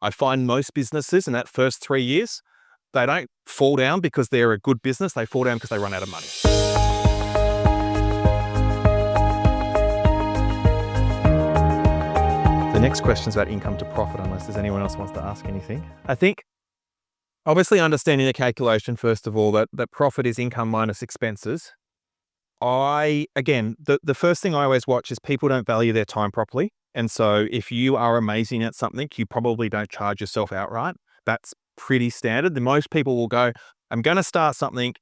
I find most businesses in that first 3 years, they don't fall down because they're a good business. They fall down because they run out of money. The next question is about income to profit, unless there's anyone else who wants to ask anything. I think, obviously understanding the calculation, first of all, that profit is income minus expenses. The first thing I always watch is people don't value their time properly. And so if you are amazing at something, you probably don't charge yourself outright. That's pretty standard. The most people will go, I'm going to start something.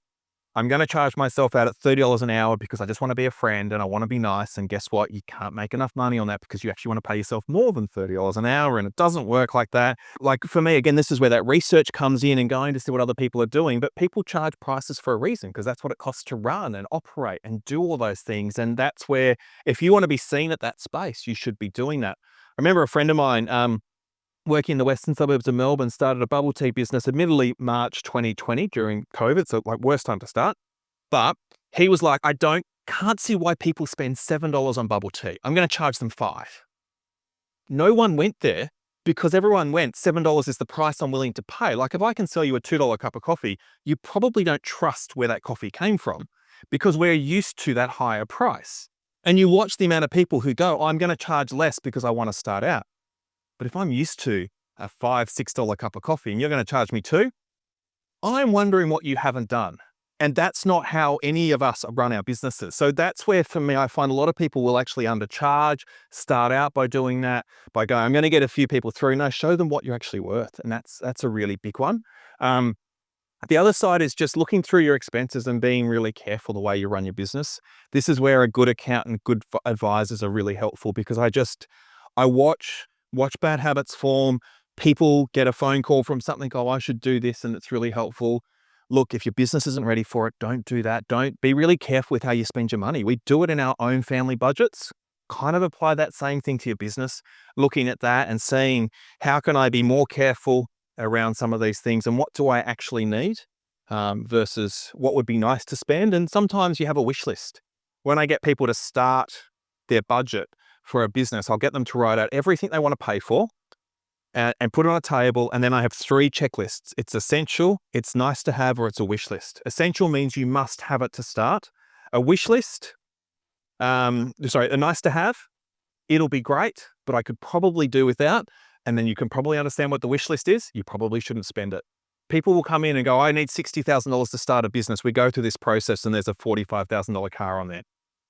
I'm going to charge myself out at $30 an hour because I just want to be a friend and I want to be nice. And guess what? You can't make enough money on that because you actually want to pay yourself more than $30 an hour. And it doesn't work like that. Like for me, again, this is where that research comes in and going to see what other people are doing. But people charge prices for a reason because that's what it costs to run and operate and do all those things. And that's where, if you want to be seen at that space, you should be doing that. I remember a friend of mine, working in the western suburbs of Melbourne, started a bubble tea business, admittedly March 2020 during COVID, so like worst time to start. But he was like, can't see why people spend $7 on bubble tea. I'm going to charge them $5. No one went there because everyone went, $7 is the price I'm willing to pay. Like if I can sell you a $2 cup of coffee, you probably don't trust where that coffee came from because we're used to that higher price. And you watch the amount of people who go, I'm going to charge less because I want to start out. But if I'm used to a $5, $6 cup of coffee and you're going to charge me $2, I'm wondering what you haven't done. And that's not how any of us run our businesses. So that's where, for me, I find a lot of people will actually undercharge, start out by doing that, by going, I'm going to get a few people through. No, show them what you're actually worth. And that's a really big one. The other side is just looking through your expenses and being really careful the way you run your business. This is where a good accountant, good advisors are really helpful because I watch bad habits form. People get a phone call from something, oh, I should do this, and it's really helpful. Look, if your business isn't ready for it, don't do that. Don't be really careful with how you spend your money. We do it in our own family budgets. Kind of apply that same thing to your business, looking at that and seeing how can I be more careful around some of these things and what do I actually need versus what would be nice to spend. And sometimes you have a wish list. When I get people to start their budget for a business, I'll get them to write out everything they want to pay for and put it on a table. And then I have 3 checklists. It's essential, it's nice to have, or it's a wish list. Essential means you must have it to start. A wish list, a nice to have, it'll be great, but I could probably do without. And then you can probably understand what the wish list is. You probably shouldn't spend it. People will come in and go, I need $60,000 to start a business. We go through this process and there's a $45,000 car on there.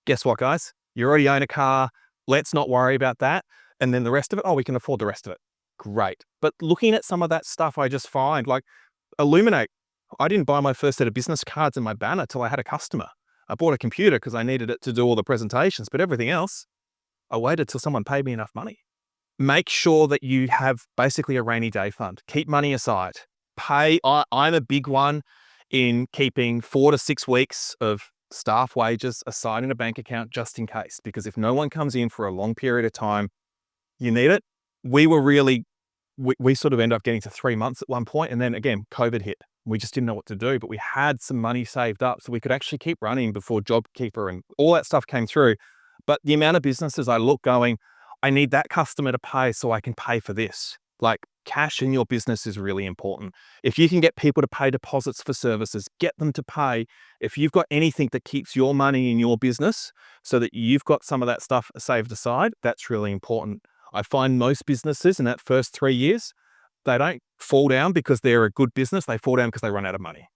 Guess what, guys? You already own a car. Let's not worry about that. And then the rest of it, we can afford the rest of it. Great. But looking at some of that stuff, I just find like Illuminate. I didn't buy my first set of business cards and my banner till I had a customer. I bought a computer because I needed it to do all the presentations, but everything else, I waited till someone paid me enough money. Make sure that you have basically a rainy day fund. Keep money aside. I'm a big one in keeping 4 to 6 weeks of staff wages aside in a bank account just in case, because if no one comes in for a long period of time, you need it. We sort of end up getting to 3 months at one point, and then again, COVID hit. We just didn't know what to do, but we had some money saved up so we could actually keep running before JobKeeper and all that stuff came through. But the amount of businesses I look going, I need that customer to pay so I can pay for this. Like cash in your business is really important. If you can get people to pay deposits for services, get them to pay. If you've got anything that keeps your money in your business so that you've got some of that stuff saved aside, that's really important. I find most businesses in that first 3 years, they don't fall down because they're a good business. They fall down because they run out of money.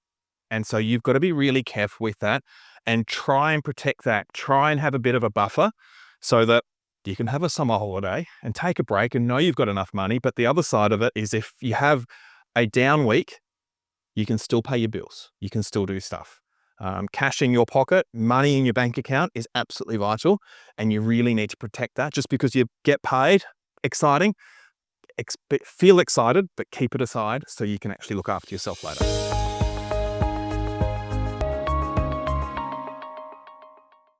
And so you've got to be really careful with that and try and protect that. Try and have a bit of a buffer so that you can have a summer holiday and take a break and know you've got enough money. But the other side of it is if you have a down week, you can still pay your bills. You can still do stuff. Cash in your pocket, money in your bank account is absolutely vital. And you really need to protect that. Just because you get paid, exciting, feel excited, but keep it aside so you can actually look after yourself later.